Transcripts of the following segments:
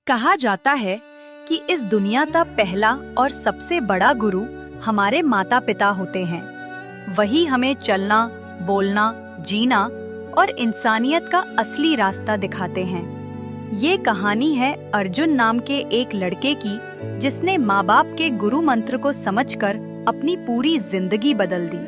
कहा जाता है कि इस दुनिया का पहला और सबसे बड़ा गुरु हमारे माता पिता होते हैं। वही हमें चलना, बोलना, जीना और इंसानियत का असली रास्ता दिखाते हैं। ये कहानी है अर्जुन नाम के एक लड़के की, जिसने माँ बाप के गुरु मंत्र को समझकर अपनी पूरी जिंदगी बदल दी।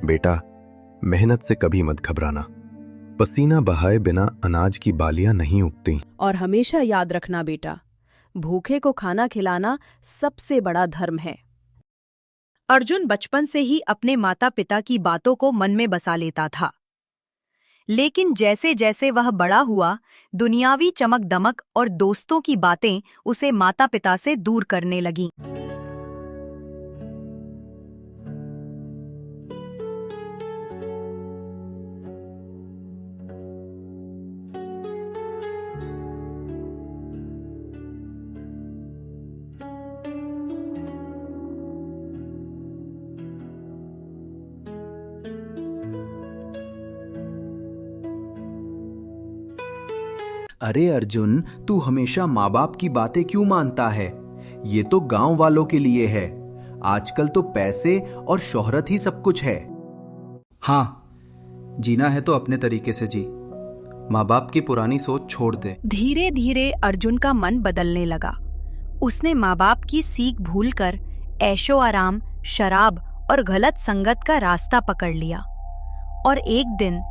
बेटा, मेहनत से कभी मत घबराना। पसीना बहाए बिना अनाज की बालियां नहीं उगती। और हमेशा याद रखना बेटा, भूखे को खाना खिलाना सबसे बड़ा धर्म है। अर्जुन बचपन से ही अपने माता पिता की बातों को मन में बसा लेता था। लेकिन जैसे जैसे वह बड़ा हुआ, दुनियावी चमक दमक और दोस्तों की बातें उसे माता पिता से दूर करने लगीं। अरे अर्जुन, तू हमेशा माँ बाप की बातें क्यों मानता है? ये तो गांव वालों के लिए है। आजकल तो पैसे और शोहरत ही सब कुछ है। हाँ, जीना है तो अपने तरीके से जी। माँ बाप की पुरानी सोच छोड़ दे। धीरे धीरे अर्जुन का मन बदलने लगा। उसने माँ बाप की सीख भूलकर ऐशो आराम, शराब और गलत संगत का रास्ता पकड़ लिया। और एक दिन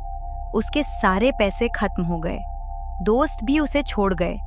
उसके सारे पैसे खत्म हो गए, दोस्त भी उसे छोड़ गए।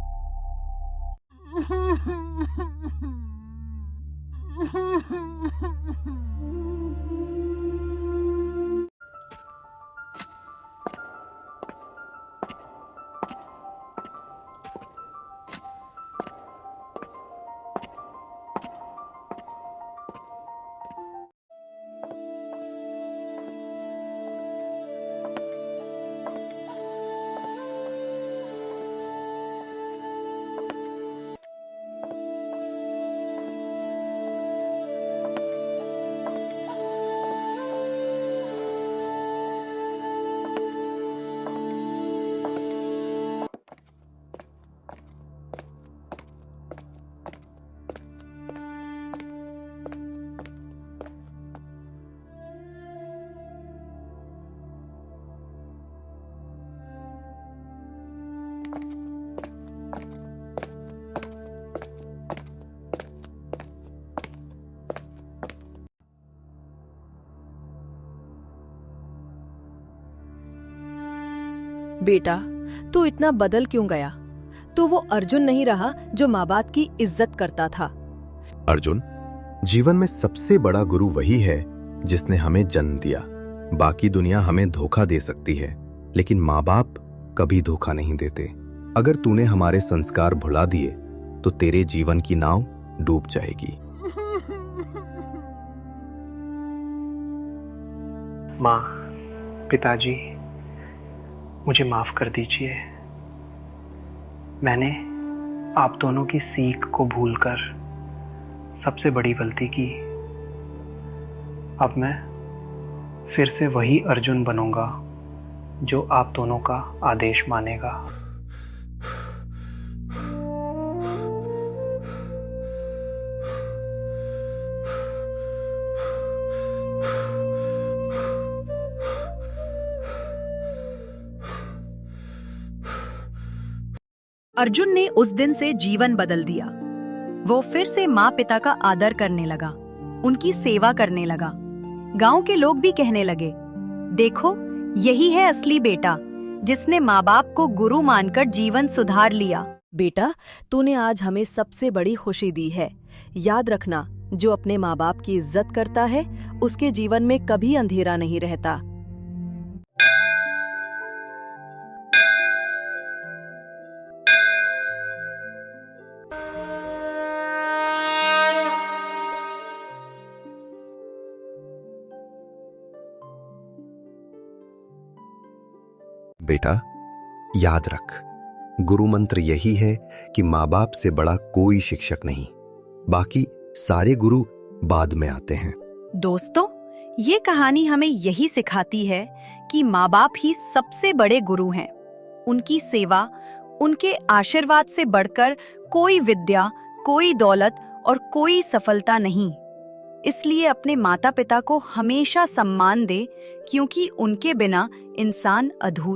बेटा, तू इतना बदल क्यों गया? तू वो अर्जुन नहीं रहा जो माँ बाप की इज्जत करता था। अर्जुन, जीवन में सबसे बड़ा गुरु वही है जिसने हमें जन्म दिया। बाकी दुनिया हमें धोखा दे सकती है, लेकिन माँ बाप कभी धोखा नहीं देते। अगर तूने हमारे संस्कार भुला दिए तो तेरे जीवन की नाव डूब जाएगी। माँ, पिताजी, मुझे माफ कर दीजिए। मैंने आप दोनों की सीख को भूलकर सबसे बड़ी गलती की। अब मैं फिर से वही अर्जुन बनूंगा जो आप दोनों का आदेश मानेगा। अर्जुन ने उस दिन से जीवन बदल दिया। वो फिर से माँ पिता का आदर करने लगा, उनकी सेवा करने लगा। गांव के लोग भी कहने लगे, देखो, यही है असली बेटा जिसने माँ बाप को गुरु मानकर जीवन सुधार लिया। बेटा, तूने आज हमें सबसे बड़ी खुशी दी है। याद रखना, जो अपने माँ बाप की इज्जत करता है उसके जीवन में कभी अंधेरा नहीं रहता। बेटा, याद रख, गुरु मंत्र यही है कि माँ बाप से बड़ा कोई शिक्षक नहीं, बाकी सारे गुरु बाद में आते हैं। दोस्तों, ये कहानी हमें यही सिखाती है कि माँ बाप ही सबसे बड़े गुरु हैं। उनकी सेवा, उनके आशीर्वाद से बढ़कर कोई विद्या, कोई दौलत और कोई सफलता नहीं। इसलिए अपने माता पिता को हमेशा सम्मान दे, क्योंकि उनके बिना इंसान अधूरा